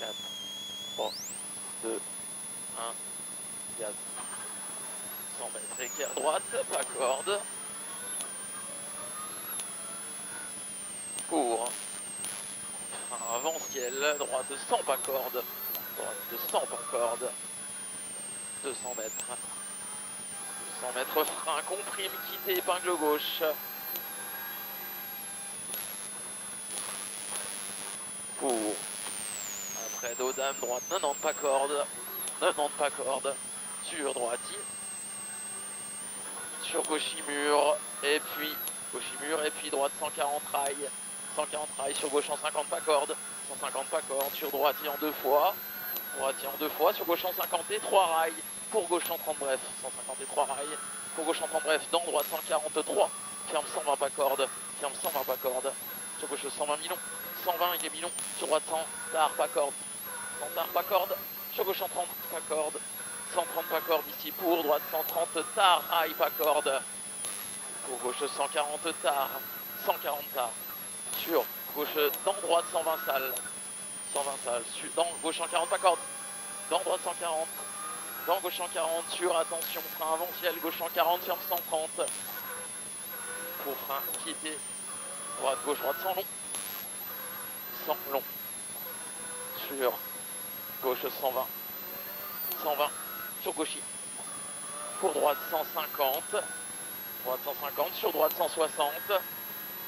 4, 3, 2, 1, gaz. 100 mètres, équerre droite, pas corde. Pour frein avant ciel, droite 100 pas corde. Droite de 100 pas corde. 200 mètres. 200 mètres, frein, comprime, quitter, épingle gauche. Pour après dos dame, droite 90 pas corde. 90 pas corde. Sur droite. Sur gauche mur. Et puis gauche mur. Et puis droite 140 rails. 140 rails sur gauche en 50 pas corde. 150 pas corde. Sur droite en 2 fois. Droite en 2 fois. Sur gauche en 50 et 3 rails. Pour gauche en 30 bref. 150 et 3 rails. Pour gauche en 30 bref. Dans droite 143. Ferme 120 pas corde. Ferme 120 pas corde. Sur gauche 120 milon. 120 il est milon. Sur droite 100 tard pas corde. 100 tard pas corde. Sur gauche en 30 pas corde. 130 pas corde ici. Pour droite 130 tard rail pas corde. Pour gauche 140 tard. 140 tard. Sur gauche dans droite 120 salles. 120 salles. Dans gauche 140 pas corde. Dans droite 140. Dans gauche 140. Sur attention frein avant ciel. Gauche 140 ferme 130. Pour frein quitter. Droite gauche droite 100 long. 100 long. Sur gauche 120. 120 sur gauche. Pour droite 150. Droite 150 sur droite 160.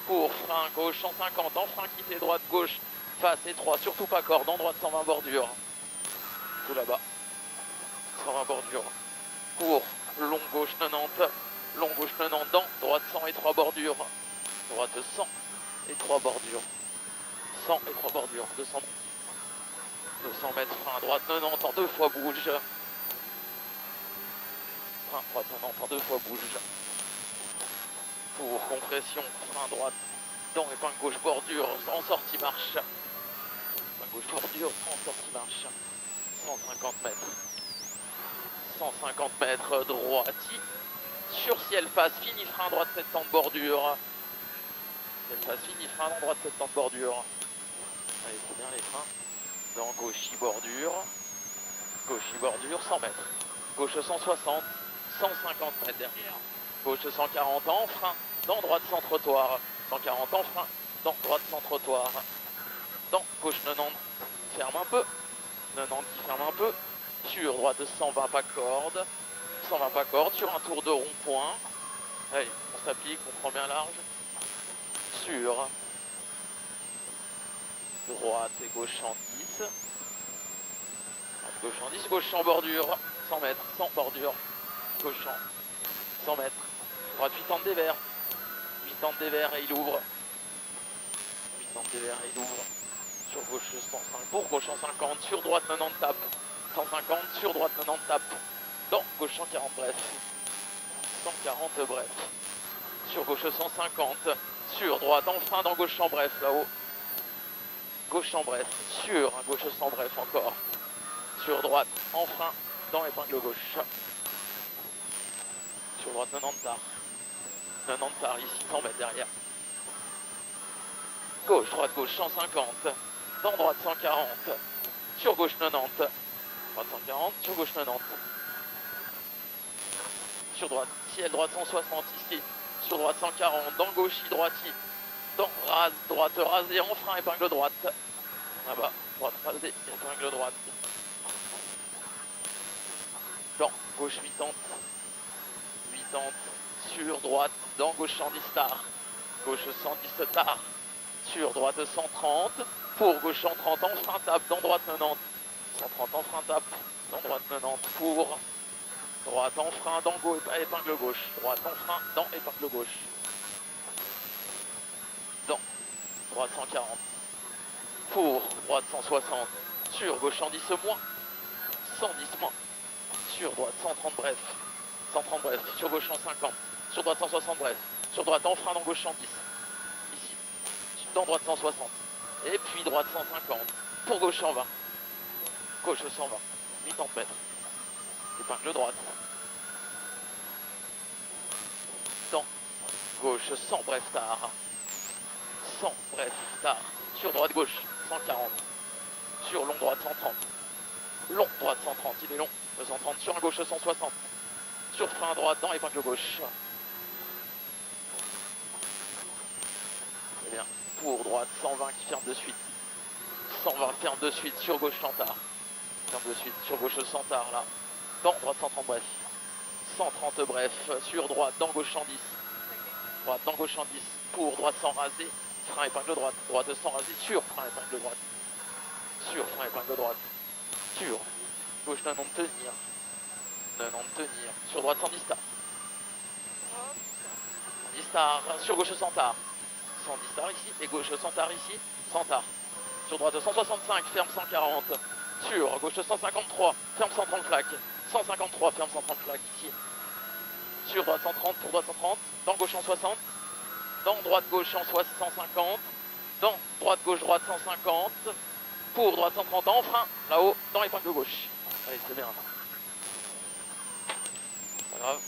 Pour frein gauche 150 en frein quitté droite gauche face étroit surtout pas corde en droite 120 bordure. Tout là-bas. 120 bordure. Pour long gauche 90. Long gauche 90 dans droite 100 et 3 bordures. Droite 100 et 3 bordures. 100 et 3 bordures. 200 mètres frein droite 90 en 2 fois bouge. Frein droite 90 en 2 fois bouge. Pour compression, frein droite dans épingle gauche bordure en sortie marche. Épingle gauche bordure en sortie marche. 150 mètres. 150 mètres droite. Sur ciel passe, fini frein droite 70 bordure. Ciel passe, fini frein dans droite 70 bordure. Allez, c'est bien les freins. Dans gauche bordure. Gauche bordure 100 mètres. Gauche 160. 150 mètres derrière. Gauche 140 en frein. Dans droite sans trottoir. 140 en frein. Dans droite sans trottoir. Dans gauche 90. Ferme un peu. 90 qui ferme un peu. Sur droite 120 pas corde. 120 pas corde sur un tour de rond-point. Allez, on s'applique, on prend bien large. Sur droite et gauche en 10. Gauche en 10, gauche en bordure. 100 mètres, 100 bordure. Gauche en 100 mètres. Droite 8 ans de dévers. 8 ans de dévers et il ouvre. 8 ans de dévers et il ouvre. Sur gauche 105 pour gauche en 50. Sur droite 90 tape. 150 sur droite 90 tape. Dans gauche 140 bref. 140 bref. Sur gauche 150. Sur droite en frein dans gauche en bref là-haut. Gauche en bref. Sur gauche 100 bref encore. Sur droite en frein dans épingle gauche. Sur droite 90 tard. 90 tard ici 100 mètres derrière. Gauche, droite, gauche 150. Dans droite 140. Sur gauche 90. Droite 140, sur gauche 90. Sur droite, ciel droite 160 ici. Sur droite 140, dans gauche, droite. Dans rase, droite rasée en frein, épingle droite. Là-bas, droite rasée, épingle droite. Dans gauche 80. 80 sur droite, dans gauche 110 tard. Gauche 110 tard. Sur droite 130. Pour gauche 130 en frein tape, dans droite 90. 130 en frein tape, dans droite 90 pour droite en frein, dans gauche, épingle gauche, droite en frein, dans épingle gauche, dans droite 140, pour droite 160, sur gauche 110 moins, 110 moins, sur droite 130 bref, 130 bref, sur gauche 150, sur droite 160 bref, sur droite en frein, dans gauche 110, ici, dans droite 160, et puis droite 150, pour gauche 120. Gauche 120, 80 mètres. Épingle droite. Dans gauche 100 bref tard. 100 bref tard. Sur droite gauche 140. sur long droite 130. Long droite 130, il est long. 230 sur un gauche 160. Sur frein droite dans épingle gauche. C'est bien. Pour droite 120 qui ferme de suite. 120 ferme de suite sur gauche Chantard. Ferme de suite sur gauche Chantard là. Dans droite 130 bref. 130 bref sur droite dans gauche 110. Droite dans gauche 110. Pour droite sans raser. Frein épingle droite. Droite sans raser sur frein épingle droite. Sur frein épingle droite. Sur gauche non de tenir. Non de tenir. Sur droite 110 star. 110 star. Sur gauche 100 tar. 110 star ici. Et gauche 100 tar ici. 100 tar. Sur droite 165. Ferme 140. Sur gauche 153. Ferme 130 flaques. 153. Ferme 130 flaques ici. Sur droite 130. Pour droite 130. Dans gauche 160. Dans droite gauche en 150. Dans droite gauche droite 150. Pour droite 130 en frein. Là-haut. Dans épingle gauche. Allez, c'est bien. Pas grave.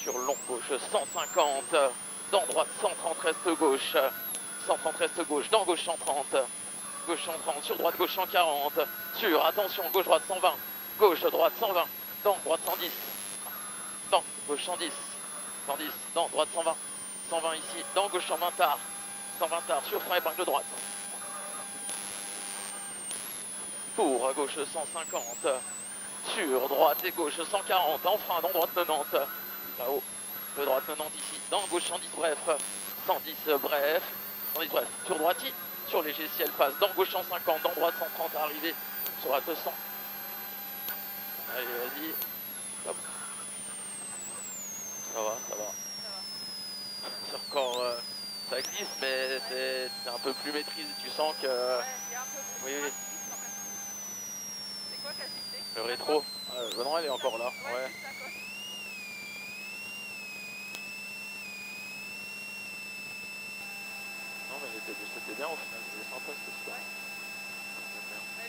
Sur long gauche 150. Dans droite 130 reste gauche. 130 reste gauche. Dans gauche 130. Gauche 130. Sur droite gauche 140. Sur attention gauche droite 120. Gauche droite 120. Dans droite 110. Dans gauche 110. 110. Dans droite 120. 120 ici. Dans gauche 120 tard. 120 tard. Sur frein épingle droite. Pour gauche 150. Sur droite et gauche 140. En frein dans droite 90. Là-haut. De droite 90 ici. Dans gauche 110 bref. 110 bref. 110 bref. Sur droite ici. Sur léger si elle passe. Dans gauche 150. Dans droite 130 à arriver. Sur droite 100. Allez, vas-y. Hop. Ça va, ça va. C'est encore... ça glisse, mais c'est un peu plus maîtrisé. Tu sens que... Ouais, il y a un peu plus. Oui, oui. C'est quoi qu'a fixé? Le rétro. Non, elle est encore là. Ouais. Juste la coque. Non, mais c'était bien au final. C'était sympa cette histoire. Ouais.